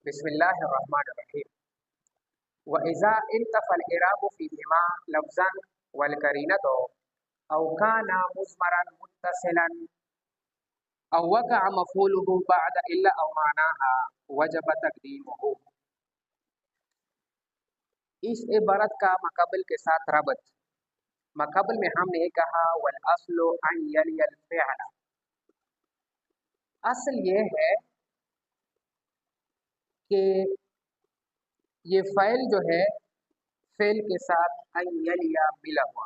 بسم اللہ الرحمن الرحیم وإذا انتفى الإعراب فيهما لفظا والقرينة أو كان مضمرا متصلا أو وقع مفعوله بعد إلا أو معناها وجب تقديمه. اس عبارت کا مقابل کے ساتھ ربط. مقابل میں ہم نے یہ کہا والأصل أن يلي الفعل. اصل یہ ہے کہ یہ فعل جو ہے فعل کے ساتھ ان یلیا ملا ہوا،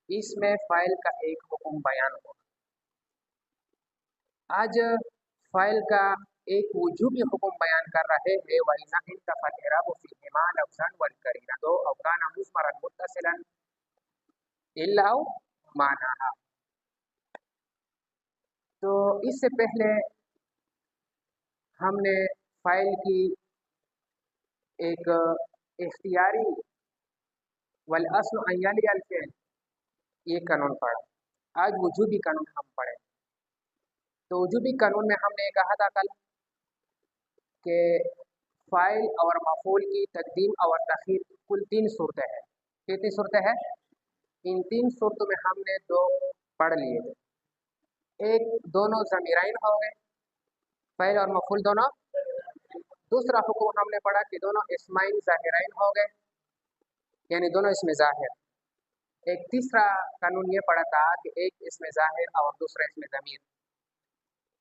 اس میں فعل کا ایک حکم بیان ہوا. آج فعل کا ایک وجوبی حکم بیان کر رہے ہیں. وَإِذَا انْتَفَى الْإِعْرَابُ فِيهِمَا لَفْظًا وَالْقَرِينَةُ أَوْ كَانَ مُضْمَرًا مُتَّصِلًا إِلَّا أَوْ مَعْنَاهَا. تو اس سے پہلے ہم نے فعل کی ایک اختیاری والأصل أن يلي الفعل یہ قانون پڑھا. آج وجوبی قانون ہم پڑھیں. تو وجوبی قانون میں ہم نے کہا تھا کل کہ فاعل اور مفعول کی تقدیم اور تاخیر کل 3 صورتیں ہیں. کتنی صورتیں ہیں؟ ان 3 صورتوں میں ہم نے 2 پڑھ لیے. ایک دونوں ضمیرین ہو گئے، فاعل اور مفعول دونوں. دوسرا حکم ہم نے پڑھا کہ دونوں اسمین ظاہرین ہو گئے، یعنی دونوں اسم ظاہر. ایک تیسرا قانون یہ پڑھا تھا کہ ایک اسم ظاہر اور دوسرا اسم ضمیر.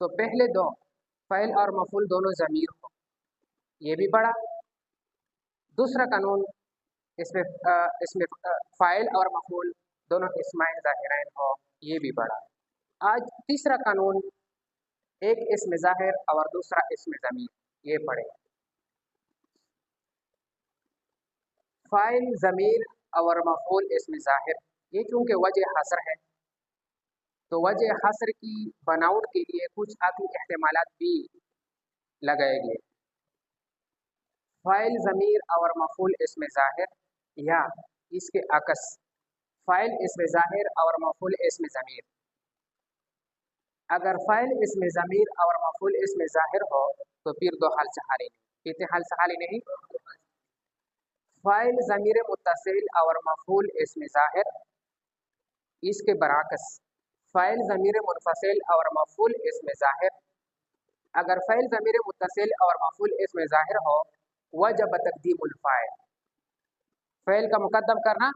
تو پہلے 2 فعل اور مفعول دونوں ضمیر ہو، یہ بھی پڑھا. دوسرا قانون اسم فاعل اور مفعول دونوں اسمین ظاہرین ہو، یہ بھی پڑھا. آج تیسرا قانون ایک اسم ظاہر اور دوسرا اسم ضمیر، یہ پڑھے. فاعل ضمیر اور مفعول اسم ظاہر، یہ چونکہ وجہ حصر ہے تو وجہ حصر کی بناوٹ کے لیے کچھ عقلی احتمالات بھی لگائے گئے. فاعل ضمیر اور مفعول اسم ظاہر، یا اس کے عکس فاعل اسم ظاہر اور مفعول اسم ضمیر. اگر فاعل اسم ضمیر اور مفعول اسم ظاہر ہو تو پھر 2 حال سے خالی نہیں. کتنے حال سے خالی نہیں؟ فاعل ضمیر متصل اور مفعول اسم ظاہر. اس کے برعکس فاعل ضمیر منفصل اور مفعول اسم ظاہر. اگر فاعل ضمیر متصل اور مفعول اسم ظاہر ہو وجب تقدیم الفاعل، فعل کا مقدم کرنا.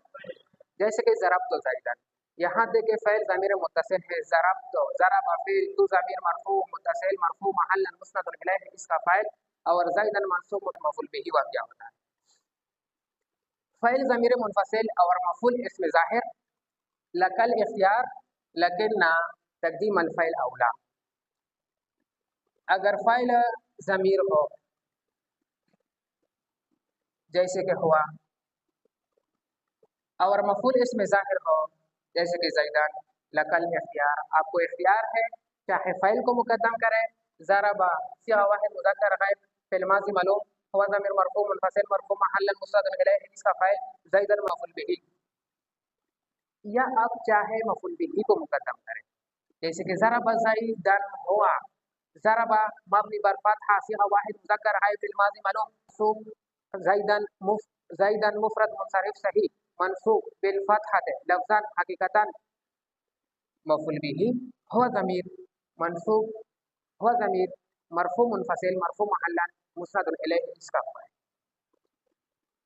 جیسے کہ ضربت زیدن، یہاں دیکھیں فعل ضمیر متصل ہے ضربت، ضرب فعل تو ضمیر مرفوع متصل مرفوع محلا مسند الیہ اس کا فاعل، اور زیدن منصوب مفعول به واقع ہوتا ہے. فعل ضمیر منفصل اور مفعول اسم ظاہر لکل اختیار لیکن تقدیم الفعل اولا. اگر فعل ضمیر ہو جیسے کہ ہوا، اور مفعول اسم ظاہر ہو جیسے کہ زیدان، لکل اختیار، آپ کو اختیار ہے چاہے فعل کو مقدم کریں. ضرب صیغہ واحد مذکر غائب فعل ماضی معلوم ہوا ضمیر مرفوع منفصل مرفوع محلا مسند الیہ اس کا فاعل زیدن مفعول به، یا آپ چاہے مفعول به کو مقدم کریں جیسے کہ ضرب زیدن ہوا. ضرب مبنی بر فتحہ صیغہ واحد مذکر غائب فعل ماضی معلوم منصوب زیدن مفرد منصرف صحیح منصوب بالفتحة لفظا حقیقتا مفعول به هو ضمیر منصوب هو ضمیر مرفوع منفصل مرفوع محلا مسند الیہ اس کا فاعل.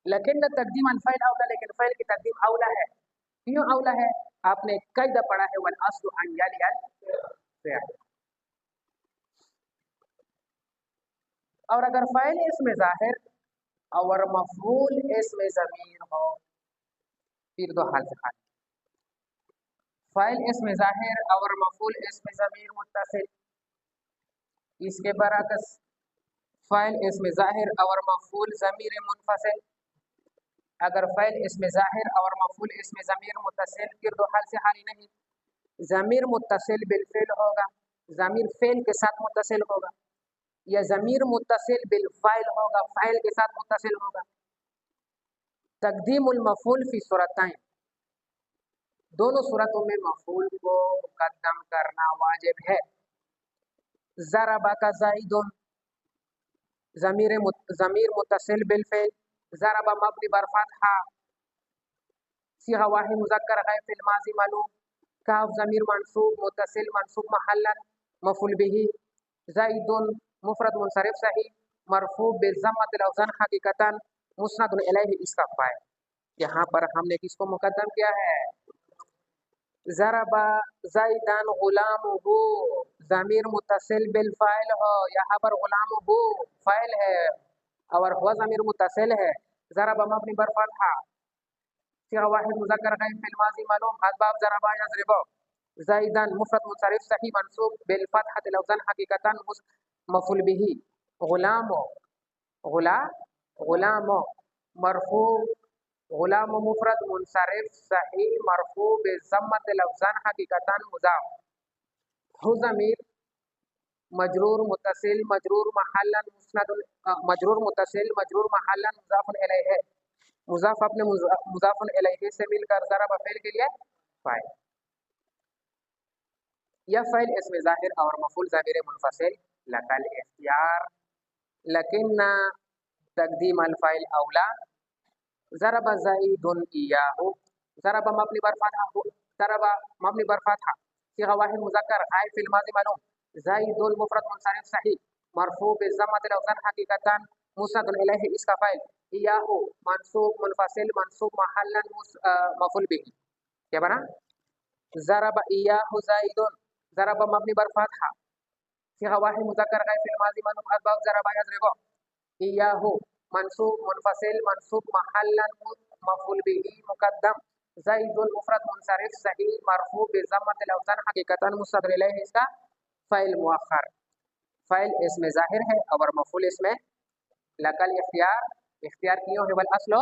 لیکن تقدیم الفعل اولا، لیکن فعل کی تقدیم اولا ہے. کیوں اولا ہے؟ آپ نے قاعدہ پڑھا ہے والاصل ان یلی الفعل. اور اگر فاعل اسم ظاہر اور مفعول اسم ضمیر ہو پھر 2 حال سے خالی. فاعل اسم ظاہر اور مفعول اسم ضمیر متصل. اس کے برعکس فاعل اسم ظاہر اور مفعول ضمیر منفصل. اگر فاعل اسم ظاہر اور مفعول اسم ضمیر متصل پھر 2 حال سے خالی نہیں. ضمیر متصل بالفعل ہوگا، ضمیر فعل کے ساتھ متصل ہوگا، یا ضمیر متصل بالفاعل ہوگا، فاعل کے ساتھ متصل ہوگا. تقدیم المفعول فی صورتین، دونوں صورتوں میں مفعول کو مقدم کرنا واجب ہے. ضرب کا زید، ضمیر متصل بالفعل ضرب مبني بر فتحة صيغة واحد مذكر غير في الماضي معلوم کاف ضمیر منصوب متصل منصوب محلا مفعول به زید مفرد منصرف صحیح مرفوع بالضمۃ الاوزان حقیقتا مسند الیہ اس کا فاعل. یہاں پر ہم نے کس کو مقدم کیا ہے؟ ضرب زیدن غلامہ ضمیر متصل بالفاعل ہو، یہاں پر غلامہ فاعل ہے اور ہوا ضمیر متصل ہے. ضرب مبنی بر فتحہ صيغة واحد مذكر غير في الماضي معلوم اسباب ضرب يضرب زيدا مفرد منصرف صحيح منصوب بالفتحة الاوزان حقيقة مفعول به غلام غلام مرفوع غلام مفرد منصرف صحیح مرفوع بالضمۃ الاوزان حقیقتا مضاف ہو ضمیر مجرور متصل مجرور محلا مسند مجرور متصل مجرور محلا مضاف الیہ مضاف اپنے مضاف الیہ سے مل کر ضرب فعل کے لیے فاعل. یہ فعل اسم ظاہر اور مفعول ضمیر منفصل لکل اختیار لیکن تقدیم الفاعل اولا. ضرب زید ایاہ ضرب مبنی بر فتحہ ضرب مبنی بر فتحہ صيغة واحد مذکر غائب فی الماضی معلوم زید مفرد منصرف صحیح مرفوع بالضمۃ الاوزان حقیقتا مسند الیہ اس کا فاعل ایاہ منصوب منفصل منصوب محلا مفعول به. کیا بنا؟ ضرب ایاہ زید ضرب مبنی بر فتحہ صيغة واحد مذکر غائب فی الماضی معلوم اسباب ضرب یضرب ایاہ منصوب منفصل منصوب محلا مفعول به مقدم زید مفرد منصرف صحیح مرفوع بضمۃ الاوزان حقیقتا مستدر الیہ اس کا فعل مؤخر. فعل اسم ظاہر ہے اور مفعول اس میں لکل اختیار اختیار کیوں ہے والاصل